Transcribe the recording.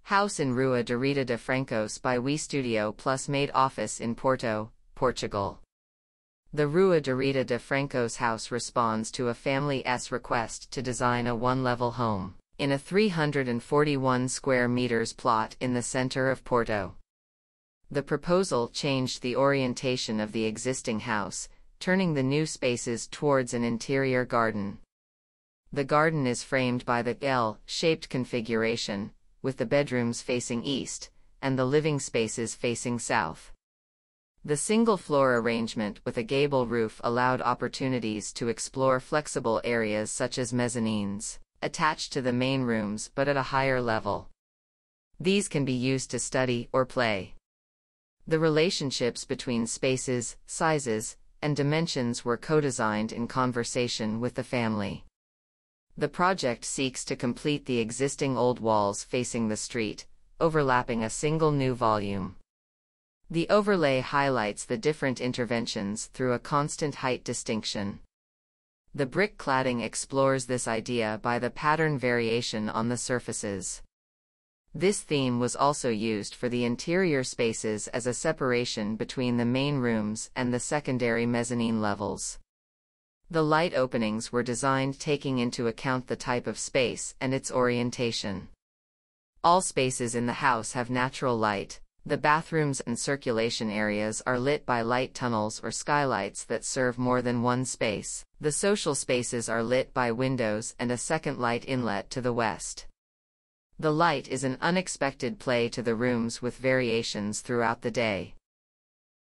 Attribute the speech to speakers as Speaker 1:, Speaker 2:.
Speaker 1: House in Rua Direita de Francos by WeStudio plus made office in Porto, Portugal. The Rua Direita de Francos house responds to a family's request to design a one-level home in a 341 square meters plot in the center of Porto. The proposal changed the orientation of the existing house, turning the new spaces towards an interior garden. The garden is framed by the L-shaped configuration, with the bedrooms facing east, and the living spaces facing south. The single-floor arrangement with a gable roof allowed opportunities to explore flexible areas such as mezzanines, attached to the main rooms but at a higher level. These can be used to study or play. The relationships between spaces, sizes, and dimensions were co-designed in conversation with the family. The project seeks to complete the existing old walls facing the street, overlapping a single new volume. The overlay highlights the different interventions through a constant height distinction. The brick cladding explores this idea by the pattern variation on the surfaces. This theme was also used for the interior spaces as a separation between the main rooms and the secondary mezzanine levels. The light openings were designed taking into account the type of space and its orientation. All spaces in the house have natural light. The bathrooms and circulation areas are lit by light tunnels or skylights that serve more than one space. The social spaces are lit by windows and a second light inlet to the west. The light is an unexpected play to the rooms with variations throughout the day.